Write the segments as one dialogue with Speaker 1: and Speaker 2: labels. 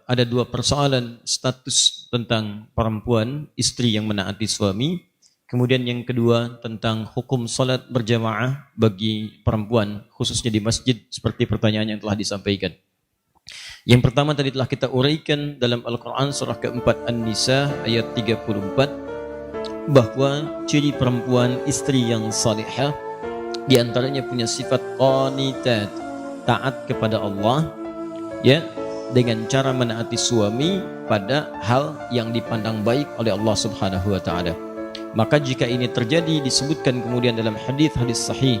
Speaker 1: ada dua persoalan status tentang perempuan, istri yang menaati suami. Kemudian yang kedua tentang hukum salat berjamaah bagi perempuan, khususnya di masjid, seperti pertanyaan yang telah disampaikan. Yang pertama tadi telah kita uraikan dalam Al-Quran surah keempat An-Nisa ayat 34, bahwa ciri perempuan istri yang salihah diantaranya punya sifat qanitat, taat kepada Allah, ya, dengan cara menaati suami pada hal yang dipandang baik oleh Allah Subhanahu wa taala. Maka jika ini terjadi, disebutkan kemudian dalam hadis-hadis sahih,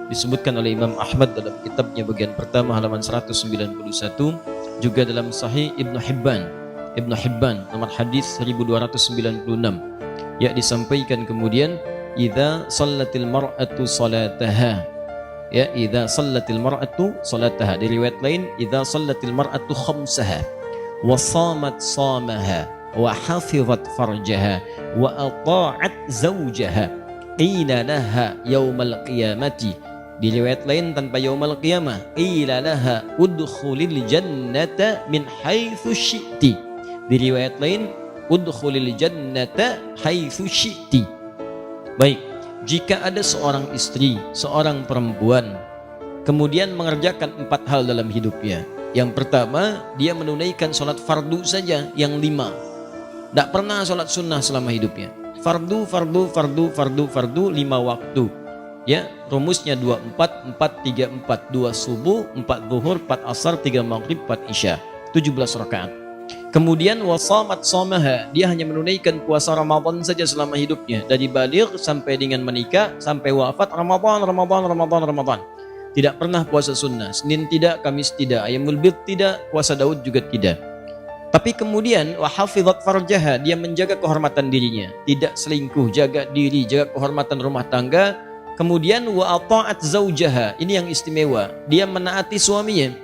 Speaker 1: disebutkan oleh Imam Ahmad dalam kitabnya bagian pertama halaman 191, juga dalam sahih Ibnu Hibban nomor hadis 1296, ya, disampaikan kemudian idza shallatil mar'atu salataha, ya, idza shallatil mar'atu salataha. Di riwayat lain idza shallatil mar'atu khamsaha wa shamat shamaha wa hafizat farjaha wa ata'at zawjaha qila laha yaumal qiyamati. Di riwayat lain tanpa yaumal qiyamah, qila laha udkhulil jannata min haitsu syi'ti. Di riwayat lain udkhulil jannata haitsu syi'ti. Baik, jika ada seorang istri, seorang perempuan, kemudian mengerjakan 4 hal dalam hidupnya. Yang pertama, dia menunaikan sholat fardu saja yang 5. Tidak pernah sholat sunnah selama hidupnya. Fardu 5 waktu. Ya, rumusnya 24, 4, 3, 4. 2 subuh, 4 zuhur, 4 asar, 3 maghrib, 4 isya. 17 rakaat. Kemudian wasamat somaha, dia hanya menunaikan puasa Ramadan saja selama hidupnya, dari baligh sampai dengan menikah, sampai wafat Ramadan. Tidak pernah puasa sunnah, Senin tidak, Kamis tidak, Ayyamul Bid tidak, puasa Daud juga tidak. Tapi kemudian wahafizat farjaha, dia menjaga kehormatan dirinya, tidak selingkuh, jaga diri, jaga kehormatan rumah tangga. Kemudian wa ata'at zaujaha, ini yang istimewa, dia menaati suaminya,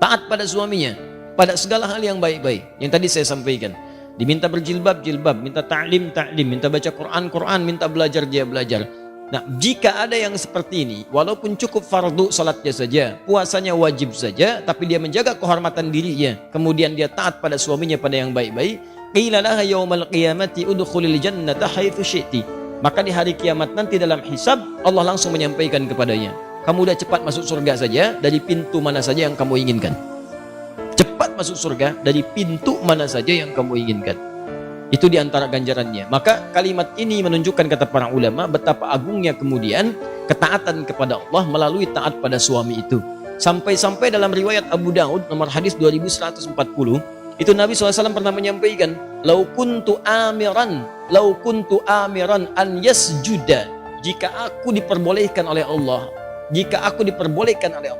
Speaker 1: taat pada suaminya pada segala hal yang baik-baik. Yang tadi saya sampaikan, diminta berjilbab, jilbab, minta ta'lim, minta baca Quran, minta belajar, dia belajar. Nah, jika ada yang seperti ini, walaupun cukup fardu salatnya saja, puasanya wajib saja, tapi dia menjaga kehormatan dirinya, kemudian dia taat pada suaminya pada yang baik-baik, qila laha yaumal qiyamati udkhulil jannata haitsu syi'ti. Maka di hari kiamat nanti dalam hisab, Allah langsung menyampaikan kepadanya, kamu udah cepat masuk surga saja dari pintu mana saja yang kamu inginkan. Cepat masuk surga dari pintu mana saja yang kamu inginkan. Itu diantara ganjarannya. Maka kalimat ini menunjukkan, kata para ulama, betapa agungnya kemudian ketaatan kepada Allah melalui taat pada suami itu. Sampai-sampai dalam riwayat Abu Daud nomor hadis 2140, itu Nabi SAW pernah menyampaikan, lau kuntu amiran an yasjuda, jika aku diperbolehkan oleh Allah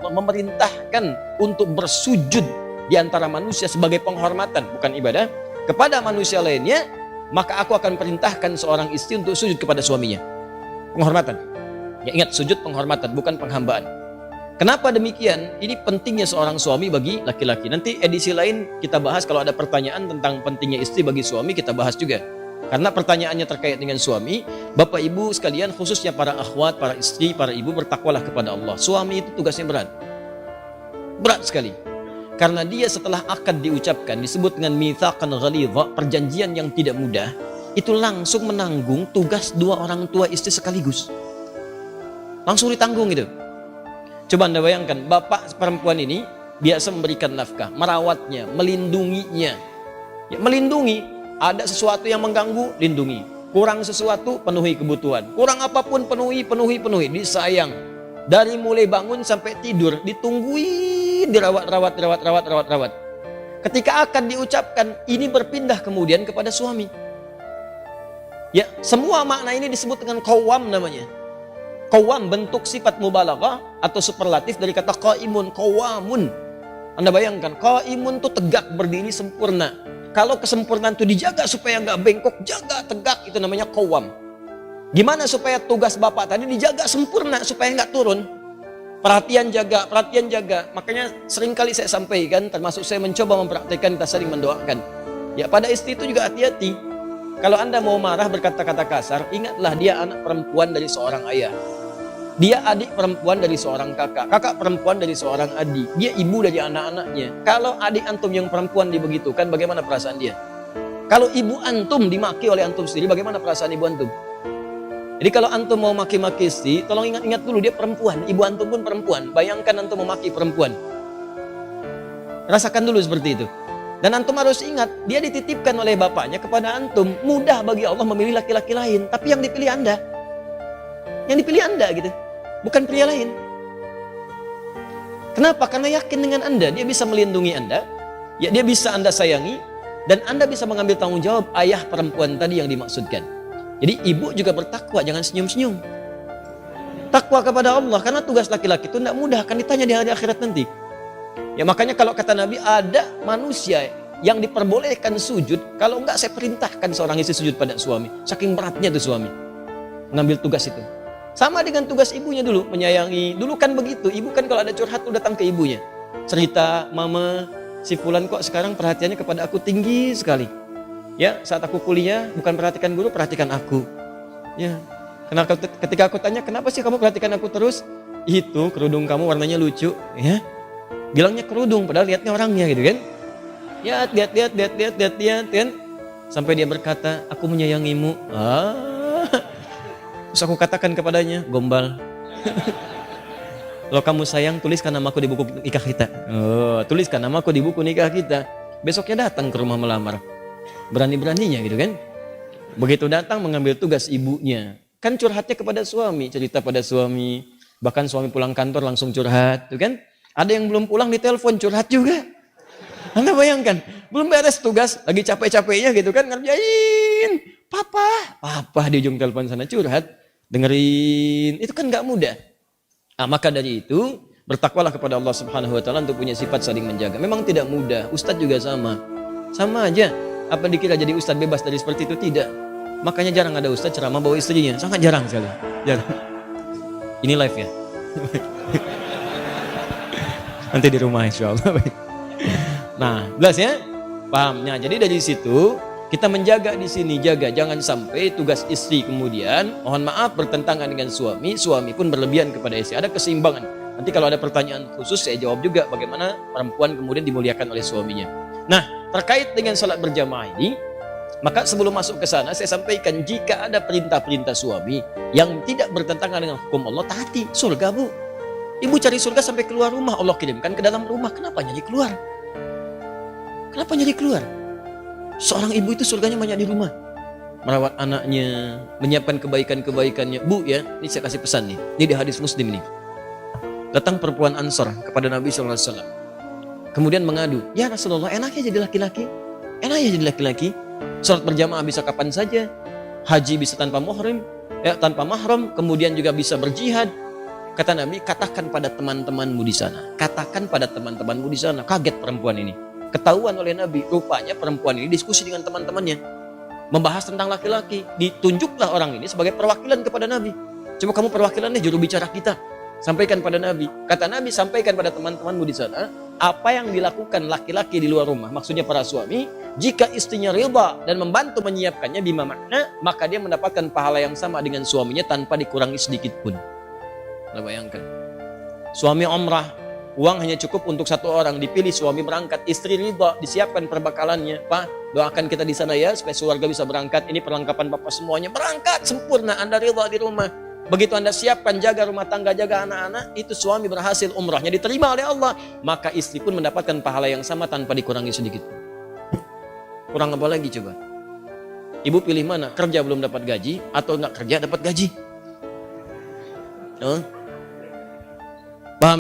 Speaker 1: memerintahkan untuk bersujud di antara manusia sebagai penghormatan, bukan ibadah, kepada manusia lainnya, maka aku akan perintahkan seorang istri untuk sujud kepada suaminya. Penghormatan. Ya, ingat, sujud penghormatan, bukan penghambaan. Kenapa demikian? Ini pentingnya seorang suami bagi laki-laki. Nanti edisi lain kita bahas, kalau ada pertanyaan tentang pentingnya istri bagi suami, kita bahas juga. Karena pertanyaannya terkait dengan suami. Bapak ibu sekalian, khususnya para akhwat, para istri, para ibu, bertakwalah kepada Allah. Suami itu tugasnya berat. Berat sekali. Karena dia setelah akad diucapkan, disebut dengan mitsaqan ghalidha, perjanjian yang tidak mudah, itu langsung menanggung tugas 2 orang tua istri sekaligus. Langsung ditanggung itu. Coba Anda bayangkan, bapak perempuan ini biasa memberikan nafkah, merawatnya, melindunginya. Ya, melindungi, ada sesuatu yang mengganggu, lindungi. Kurang sesuatu, penuhi kebutuhan. Kurang apapun, penuhi, disayang. Dari mulai bangun sampai tidur, ditungguin, dirawat. Ketika akan diucapkan, ini berpindah kemudian kepada suami. Ya, semua makna ini disebut dengan qawwam namanya. Qawwam bentuk sifat mubalaghah atau superlatif dari kata qaimun, qawamun. Anda bayangkan, qaimun itu tegak, berdiri sempurna. Kalau kesempurnaan itu dijaga supaya nggak bengkok, jaga tegak, itu namanya qawwam. Gimana supaya tugas bapak tadi dijaga sempurna supaya nggak turun? Perhatian jaga. Makanya seringkali saya sampaikan, termasuk saya mencoba mempraktikkan, kita sering mendoakan. Ya, pada istri itu juga hati-hati. Kalau Anda mau marah berkata-kata kasar, ingatlah dia anak perempuan dari seorang ayah. Dia adik perempuan dari seorang kakak, kakak perempuan dari seorang adik, dia ibu dari anak-anaknya. Kalau adik antum yang perempuan dibegitukan, bagaimana perasaan dia? Kalau ibu antum dimaki oleh antum sendiri, bagaimana perasaan ibu antum? Jadi kalau antum mau maki-maki istri, tolong ingat-ingat dulu dia perempuan, ibu antum pun perempuan. Bayangkan antum memaki perempuan. Rasakan dulu seperti itu. Dan antum harus ingat, dia dititipkan oleh bapaknya kepada antum. Mudah bagi Allah memilih laki-laki lain, tapi yang dipilih Anda. Yang dipilih Anda gitu. Bukan pria lain. Kenapa? Karena yakin dengan Anda, dia bisa melindungi Anda, ya dia bisa Anda sayangi, dan Anda bisa mengambil tanggung jawab ayah perempuan tadi yang dimaksudkan. Jadi ibu juga bertakwa, jangan senyum-senyum. Takwa kepada Allah, karena tugas laki-laki itu tidak mudah, akan ditanya di hari akhirat nanti. Ya makanya kalau kata Nabi, ada manusia yang diperbolehkan sujud, kalau enggak saya perintahkan seorang istri sujud pada suami. Saking beratnya tuh suami mengambil tugas itu. Sama dengan tugas ibunya dulu, menyayangi. Dulu kan begitu, ibu kan kalau ada curhat tuh datang ke ibunya. Cerita, mama, si fulan kok sekarang perhatiannya kepada aku tinggi sekali. Ya, saat aku kuliah, bukan perhatikan guru, perhatikan aku. Ya, karena ketika aku tanya, kenapa sih kamu perhatikan aku terus? Itu, kerudung kamu warnanya lucu. Ya, bilangnya kerudung, padahal lihatnya orangnya gitu kan. Ya, lihat, kan. Sampai dia berkata, aku menyayangimu. Terus aku katakan kepadanya, gombal. Kalau kamu sayang, tuliskan namaku di buku nikah kita. Tuliskan namaku di buku nikah kita. Besoknya datang ke rumah melamar. Berani-beraninya gitu kan. Begitu datang mengambil tugas ibunya. Kan curhatnya kepada suami, cerita pada suami. Bahkan suami pulang kantor langsung curhat, tuh kan. Ada yang belum pulang ditelepon curhat juga. Anda bayangkan, belum beres tugas, lagi capek-capeknya gitu kan, ngerjain. Papa di ujung telepon sana curhat. Dengerin, itu kan gak mudah. Maka dari itu, bertakwalah kepada Allah Subhanahu wa Ta'ala untuk punya sifat saling menjaga. Memang tidak mudah, ustadz juga sama. Sama aja, apa dikira jadi ustadz bebas dari seperti itu? Tidak. Makanya jarang ada ustadz ceramah bawa istrinya, sangat jarang sekali. Jarang. Ini live ya. Nanti di rumah insya Allah. Nah, jelas ya? Pahamnya. Jadi dari situ, kita menjaga di sini, jaga jangan sampai tugas istri kemudian mohon maaf bertentangan dengan suami, suami pun berlebihan kepada istri. Ada keseimbangan. Nanti kalau ada pertanyaan khusus saya jawab juga bagaimana perempuan kemudian dimuliakan oleh suaminya. Nah, terkait dengan salat berjamaah ini, maka sebelum masuk ke sana saya sampaikan jika ada perintah-perintah suami yang tidak bertentangan dengan hukum Allah, taati. Surga, Bu. Ibu cari surga sampai keluar rumah, Allah kirimkan ke dalam rumah. Kenapa nyari keluar? Kenapa nyari keluar? Seorang ibu itu surganya banyak di rumah. Merawat anaknya, menyiapkan kebaikan-kebaikannya. Bu ya, ini saya kasih pesan nih. Ini di hadis Muslim nih. Datang perempuan Ansor kepada Nabi SAW. Kemudian mengadu, ya Rasulullah enaknya jadi laki-laki. Enaknya jadi laki-laki. Salat berjamaah bisa kapan saja. Haji bisa tanpa mahram. Tanpa mahram. Kemudian juga bisa berjihad. Kata Nabi, katakan pada teman-temanmu di sana. Katakan pada teman-temanmu di sana. Kaget perempuan ini. Ketahuan oleh Nabi, rupanya perempuan ini diskusi dengan teman-temannya. Membahas tentang laki-laki. Ditunjuklah orang ini sebagai perwakilan kepada Nabi. Coba kamu perwakilan nih, juru bicara kita. Sampaikan pada Nabi. Kata Nabi, sampaikan pada teman-temanmu di sana. Apa yang dilakukan laki-laki di luar rumah. Maksudnya para suami. Jika istrinya ridha dan membantu menyiapkannya bima makna. Maka dia mendapatkan pahala yang sama dengan suaminya tanpa dikurangi sedikit pun. Anda bayangkan. Suami umrah. Uang hanya cukup untuk satu orang, dipilih suami berangkat, istri ridha, disiapkan perbekalannya. Pak, doakan kita di sana ya, supaya keluarga bisa berangkat. Ini perlengkapan Bapak semuanya, berangkat sempurna, Anda ridha di rumah. Begitu Anda siapkan, jaga rumah tangga, jaga anak-anak, itu suami berhasil umrahnya, diterima oleh Allah. Maka istri pun mendapatkan pahala yang sama tanpa dikurangi sedikit. Kurang apa lagi coba? Ibu pilih mana? Kerja belum dapat gaji, atau enggak kerja dapat gaji?